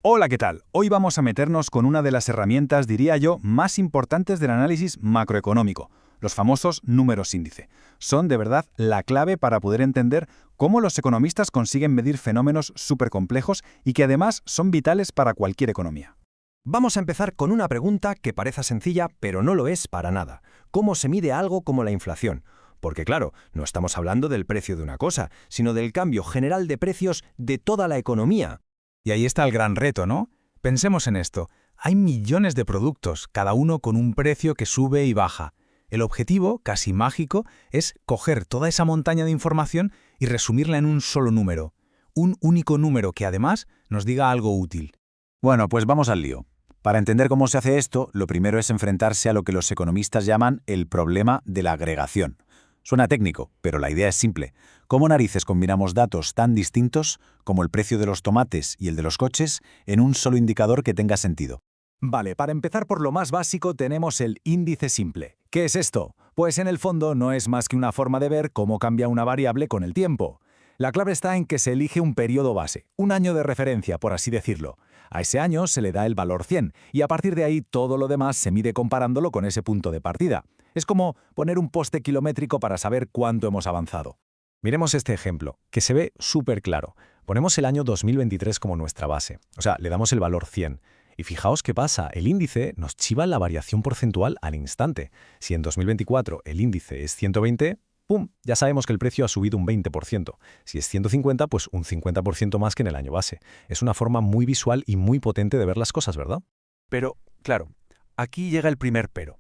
Hola, ¿qué tal? Hoy vamos a meternos con una de las herramientas, diría yo, más importantes del análisis macroeconómico, los famosos números índice. Son de verdad la clave para poder entender cómo los economistas consiguen medir fenómenos súper complejos y que además son vitales para cualquier economía. Vamos a empezar con una pregunta que parece sencilla, pero no lo es para nada. ¿Cómo se mide algo como la inflación? Porque claro, no estamos hablando del precio de una cosa, sino del cambio general de precios de toda la economía. Y ahí está el gran reto, ¿no? Pensemos en esto. Hay millones de productos, cada uno con un precio que sube y baja. El objetivo, casi mágico, es coger toda esa montaña de información y resumirla en un solo número. Un único número que además nos diga algo útil. Bueno, pues vamos al lío. Para entender cómo se hace esto, lo primero es enfrentarse a lo que los economistas llaman el problema de la agregación. Suena técnico, pero la idea es simple. ¿Cómo narices combinamos datos tan distintos como el precio de los tomates y el de los coches en un solo indicador que tenga sentido? Vale, para empezar por lo más básico tenemos el índice simple. ¿Qué es esto? Pues en el fondo no es más que una forma de ver cómo cambia una variable con el tiempo. La clave está en que se elige un periodo base, un año de referencia, por así decirlo. A ese año se le da el valor 100 y a partir de ahí todo lo demás se mide comparándolo con ese punto de partida. Es como poner un poste kilométrico para saber cuánto hemos avanzado. Miremos este ejemplo, que se ve súper claro. Ponemos el año 2023 como nuestra base, o sea, le damos el valor 100. Y fijaos qué pasa, el índice nos chiva la variación porcentual al instante. Si en 2024 el índice es 120, ¡pum!, ya sabemos que el precio ha subido un 20%. Si es 150, pues un 50% más que en el año base. Es una forma muy visual y muy potente de ver las cosas, ¿verdad? Pero, claro, aquí llega el primer pero.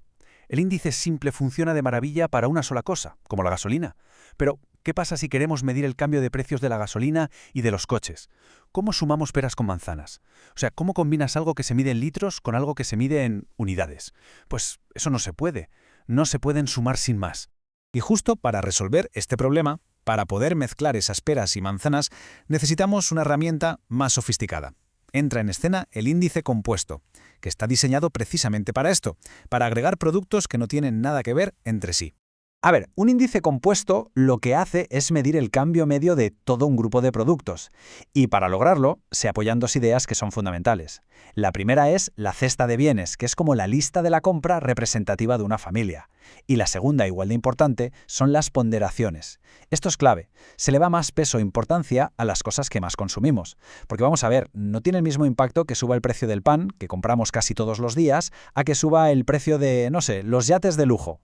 El índice simple funciona de maravilla para una sola cosa, como la gasolina. Pero, ¿qué pasa si queremos medir el cambio de precios de la gasolina y de los coches? ¿Cómo sumamos peras con manzanas? O sea, ¿cómo combinas algo que se mide en litros con algo que se mide en unidades? Pues eso no se puede. No se pueden sumar sin más. Y justo para resolver este problema, para poder mezclar esas peras y manzanas, necesitamos una herramienta más sofisticada. Entra en escena el índice compuesto, que está diseñado precisamente para esto, para agregar productos que no tienen nada que ver entre sí. A ver, un índice compuesto lo que hace es medir el cambio medio de todo un grupo de productos. Y para lograrlo, se apoyan dos ideas que son fundamentales. La primera es la cesta de bienes, que es como la lista de la compra representativa de una familia. Y la segunda, igual de importante, son las ponderaciones. Esto es clave. Se le da más peso e importancia a las cosas que más consumimos. Porque vamos a ver, no tiene el mismo impacto que suba el precio del pan, que compramos casi todos los días, a que suba el precio de, no sé, los yates de lujo.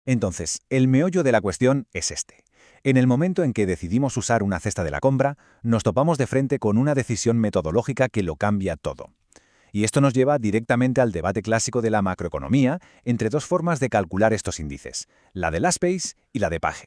Entonces, el meollo de la cuestión es este. En el momento en que decidimos usar una cesta de la compra, nos topamos de frente con una decisión metodológica que lo cambia todo. Y esto nos lleva directamente al debate clásico de la macroeconomía entre dos formas de calcular estos índices, la de Laspey's y la de Page.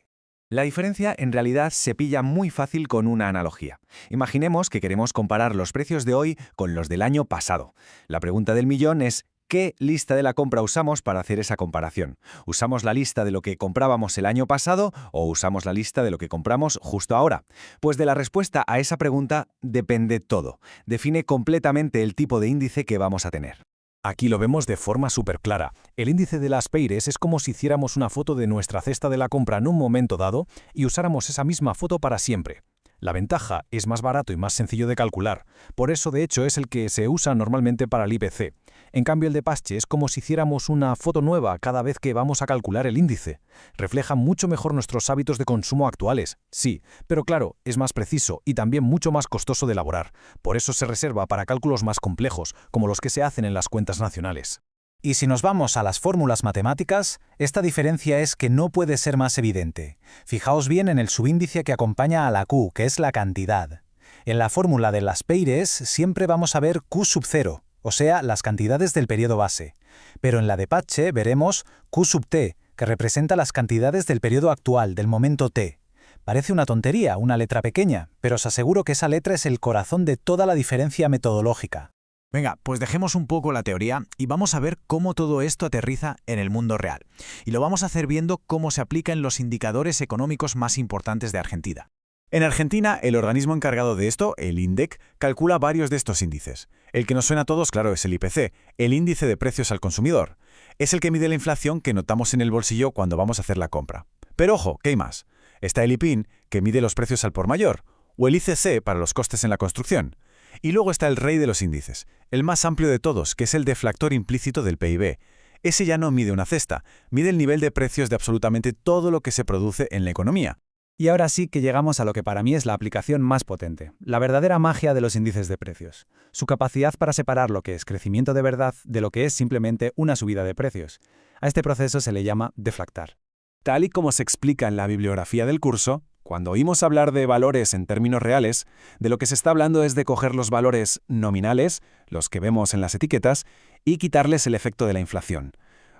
La diferencia en realidad se pilla muy fácil con una analogía. Imaginemos que queremos comparar los precios de hoy con los del año pasado. La pregunta del millón es: ¿qué lista de la compra usamos para hacer esa comparación? ¿Usamos la lista de lo que comprábamos el año pasado o usamos la lista de lo que compramos justo ahora? Pues de la respuesta a esa pregunta depende todo. Define completamente el tipo de índice que vamos a tener. Aquí lo vemos de forma súper clara. El índice de las Peires es como si hiciéramos una foto de nuestra cesta de la compra en un momento dado y usáramos esa misma foto para siempre. La ventaja es más barato y más sencillo de calcular. Por eso, de hecho, es el que se usa normalmente para el IPC. En cambio, el de Pache es como si hiciéramos una foto nueva cada vez que vamos a calcular el índice. Refleja mucho mejor nuestros hábitos de consumo actuales, sí, pero claro, es más preciso y también mucho más costoso de elaborar. Por eso se reserva para cálculos más complejos, como los que se hacen en las cuentas nacionales. Y si nos vamos a las fórmulas matemáticas, esta diferencia es que no puede ser más evidente. Fijaos bien en el subíndice que acompaña a la Q, que es la cantidad. En la fórmula de las Peires siempre vamos a ver Q sub 0, o sea, las cantidades del periodo base. Pero en la de Pache veremos Q sub t, que representa las cantidades del periodo actual, del momento t. Parece una tontería, una letra pequeña, pero os aseguro que esa letra es el corazón de toda la diferencia metodológica. Venga, pues dejemos un poco la teoría y vamos a ver cómo todo esto aterriza en el mundo real. Y lo vamos a hacer viendo cómo se aplica en los indicadores económicos más importantes de Argentina. En Argentina, el organismo encargado de esto, el INDEC, calcula varios de estos índices. El que nos suena a todos, claro, es el IPC, el índice de precios al consumidor. Es el que mide la inflación que notamos en el bolsillo cuando vamos a hacer la compra. Pero ojo, ¿qué hay más? Está el IPIN, que mide los precios al por mayor, o el ICC para los costes en la construcción. Y luego está el rey de los índices, el más amplio de todos, que es el deflactor implícito del PIB. Ese ya no mide una cesta, mide el nivel de precios de absolutamente todo lo que se produce en la economía. Y ahora sí que llegamos a lo que para mí es la aplicación más potente, la verdadera magia de los índices de precios. Su capacidad para separar lo que es crecimiento de verdad de lo que es simplemente una subida de precios. A este proceso se le llama deflactar. Tal y como se explica en la bibliografía del curso, cuando oímos hablar de valores en términos reales, de lo que se está hablando es de coger los valores nominales, los que vemos en las etiquetas, y quitarles el efecto de la inflación.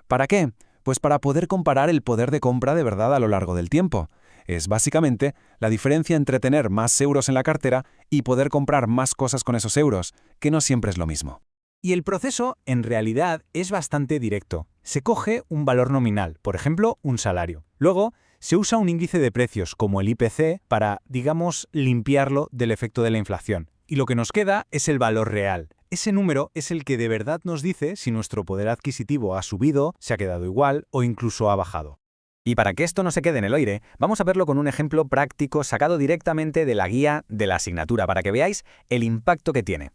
¿Para qué? Pues para poder comparar el poder de compra de verdad a lo largo del tiempo. Es básicamente la diferencia entre tener más euros en la cartera y poder comprar más cosas con esos euros, que no siempre es lo mismo. Y el proceso, en realidad, es bastante directo. Se coge un valor nominal, por ejemplo, un salario. Luego, se usa un índice de precios, como el IPC, para, digamos, limpiarlo del efecto de la inflación. Y lo que nos queda es el valor real. Ese número es el que de verdad nos dice si nuestro poder adquisitivo ha subido, se ha quedado igual o incluso ha bajado. Y para que esto no se quede en el aire, vamos a verlo con un ejemplo práctico sacado directamente de la guía de la asignatura para que veáis el impacto que tiene.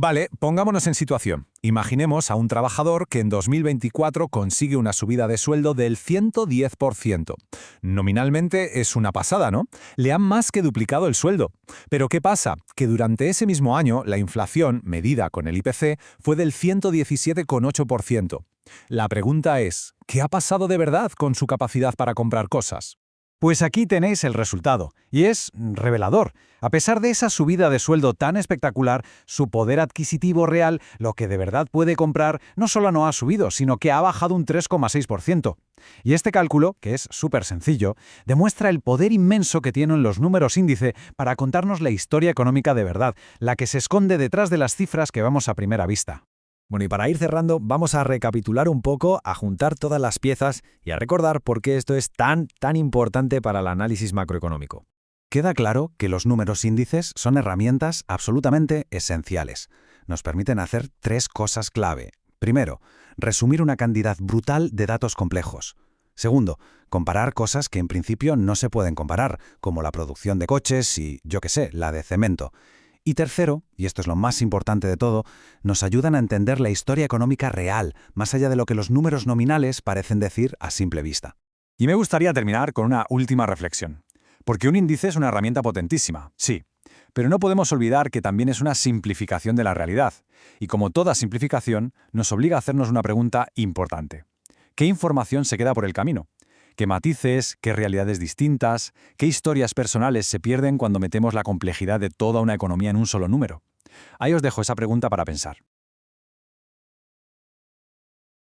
Vale, pongámonos en situación. Imaginemos a un trabajador que en 2024 consigue una subida de sueldo del 110%. Nominalmente es una pasada, ¿no? Le han más que duplicado el sueldo. Pero ¿qué pasa? Que durante ese mismo año la inflación, medida con el IPC, fue del 117,8%. La pregunta es, ¿qué ha pasado de verdad con su capacidad para comprar cosas? Pues aquí tenéis el resultado, y es revelador. A pesar de esa subida de sueldo tan espectacular, su poder adquisitivo real, lo que de verdad puede comprar, no solo no ha subido, sino que ha bajado un 3,6%. Y este cálculo, que es súper sencillo, demuestra el poder inmenso que tienen los números índice para contarnos la historia económica de verdad, la que se esconde detrás de las cifras que vemos a primera vista. Bueno, y para ir cerrando, vamos a recapitular un poco, a juntar todas las piezas y a recordar por qué esto es tan importante para el análisis macroeconómico. Queda claro que los números índices son herramientas absolutamente esenciales. Nos permiten hacer 3 cosas clave. Primero, resumir una cantidad brutal de datos complejos. Segundo, comparar cosas que en principio no se pueden comparar, como la producción de coches y, yo qué sé, la de cemento. Y tercero, y esto es lo más importante de todo, nos ayudan a entender la historia económica real, más allá de lo que los números nominales parecen decir a simple vista. Y me gustaría terminar con una última reflexión. Porque un índice es una herramienta potentísima, sí, pero no podemos olvidar que también es una simplificación de la realidad. Y como toda simplificación, nos obliga a hacernos una pregunta importante. ¿Qué información se queda por el camino? ¿Qué matices, qué realidades distintas, qué historias personales se pierden cuando metemos la complejidad de toda una economía en un solo número? Ahí os dejo esa pregunta para pensar.